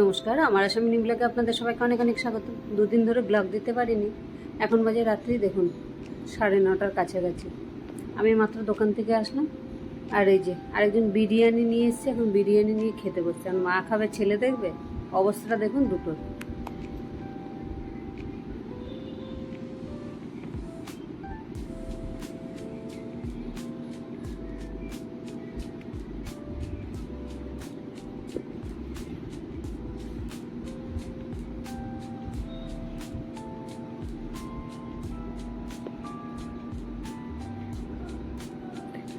নমস্কার, আমার আসামিনী ব্লগে আপনাদের সবাইকে অনেক অনেক স্বাগত। দুদিন ধরে ব্লগ দিতে পারিনি। এখন বাজে রাত্রি দেখুন 9:30টার কাছাকাছি। আমি মাত্র দোকান থেকে আসলাম, আর এই যে আরেকজন বিরিয়ানি নিয়ে এসছে। এখন বিরিয়ানি নিয়ে খেতে বসছে। আর মা খাবে, ছেলে দেখবে। অবস্থাটা দেখুন দুটোর।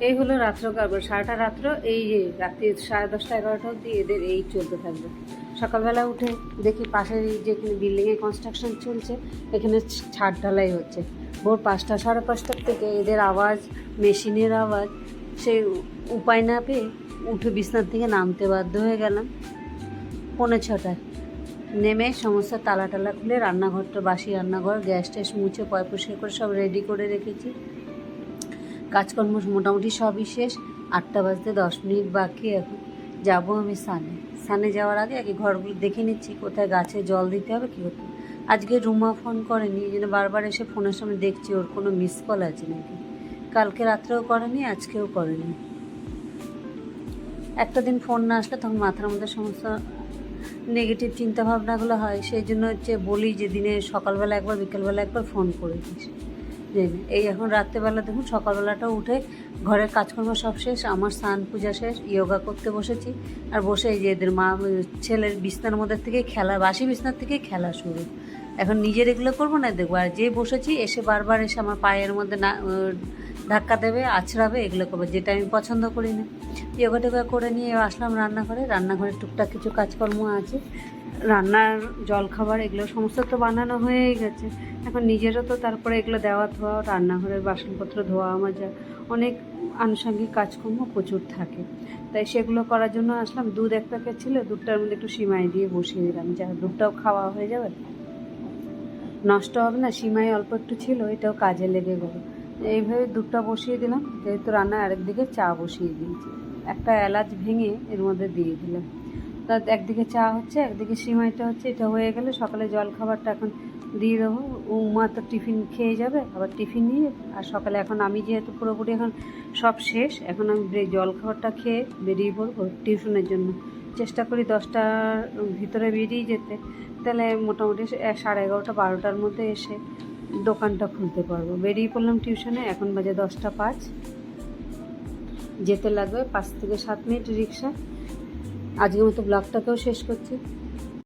এই হলো রাত্র কারবার। সারাটা রাত্র এই যে রাত্রি 10:30 11টা অবধি এদের এই চলতে থাকবে। সকালবেলা উঠে দেখি পাশের এই যেখানে বিল্ডিংয়ে কনস্ট্রাকশন চলছে, এখানে ছাদ ঢালাই হচ্ছে। ভোর 5টা 5:30টার থেকে এদের আওয়াজ, মেশিনের আওয়াজ, সেই উপায় না পেয়ে উঠে বিছনার থেকে নামতে বাধ্য হয়ে গেলাম 5:45টায়। নেমে সমস্ত তালা টালা খুলে রান্নাঘরটা, বাসি রান্নাঘর, গ্যাস ট্যাস মুছে পয় পরিষ্কার করে সব রেডি করে রেখেছি। কাজকর্ম মোটামুটি সবই শেষ। 8টা বাজতে 10 মিনিট বাকি। এখন যাবো আমি সানে যাওয়ার আগে ঘরগুলো দেখে নিচ্ছি, কোথায় গাছে জল দিতে হবে, কী করতে। আজকে রুমা ফোন করেনি, এই জন্য বারবার এসে ফোনের সামনে দেখছি ওর কোনো মিস কল আছে নাকি। কালকে রাত্রেও করেনি, আজকেও করেনি। একটা দিন ফোন না আসলে তখন মাথার মধ্যে সমস্ত নেগেটিভ চিন্তাভাবনাগুলো হয়। সেই জন্য বলি যে দিনে সকালবেলা একবার, বিকেলবেলা একবার ফোন করে দিস। এই এখন রাত্রেবেলা দেখুন, সকালবেলাটা উঠে ঘরের কাজকর্ম সব শেষ, আমার স্নান পূজা শেষ, যোগা করতে বসেছি। আর বসে এই যে এদের মা ছেলের বিছনার মধ্যে থেকে খেলা, বাসি বিছনার থেকে খেলা শুরু। এখন নিজের এগুলো করবো না, দেখবো। আর যে বসেছি এসে বারবার এসে আমার পায়ের মধ্যে না ধাক্কা দেবে, আছড়াবে, এগুলো করবে, যেটা আমি পছন্দ করি না। যোগা টোগা করে নিয়ে আসলাম রান্নাঘরে টুকটাক কিছু কাজকর্ম আছে। রান্নার জলখাবার এগুলো সমস্ত তো বানানো হয়েই গেছে। এখন নিজেরও তো তারপরে এগুলো দেওয়া ধোয়া, রান্নাঘরের বাসনপত্র ধোয়া মাজা, অনেক আনুষঙ্গিক কাজকর্ম প্রচুর থাকে। তাই সেগুলো করার জন্য আসলাম। দুধ এক প্যাকেট ছিল, দুধটার মধ্যে একটু সিমাই দিয়ে বসিয়ে দিলাম, যা দুধটাও খাওয়া হয়ে যাবে, নষ্ট হবে না। সিমাই অল্প একটু ছিল, এটাও কাজে লেগে গেল। এইভাবে দুধটা বসিয়ে দিলাম। যেহেতু রান্না, আরেকদিকে চা বসিয়ে দিয়েছি। একটা এলাচ ভেঙে এর মধ্যে দিয়ে দিলাম। তা একদিকে চা হচ্ছে, একদিকে সিমাইটা হচ্ছে। এটা হয়ে গেলে সকালে জল খাবারটা এখন দিয়ে দেবো। উমা তো টিফিন খেয়ে যাবে, আবার টিফিন নিয়ে। আর সকালে এখন আমি যেহেতু পুরোপুরি এখন সব শেষ, এখন আমি জল খাবারটা খেয়ে বেরিয়ে পড়বো টিউশনের জন্য। চেষ্টা করি 10টার ভিতরে বেরিয়ে যেতে, তাহলে মোটামুটি 11:30 12টার মধ্যে এসে দোকানটা খুলতে পারবো। বেরিয়ে পড়লাম টিউশনে। এখন বাজে 10টা 5। যেতে লাগবে 5 থেকে 7 মিনিট রিক্সা। আজকের মতো ব্লগটাকেও শেষ করছি।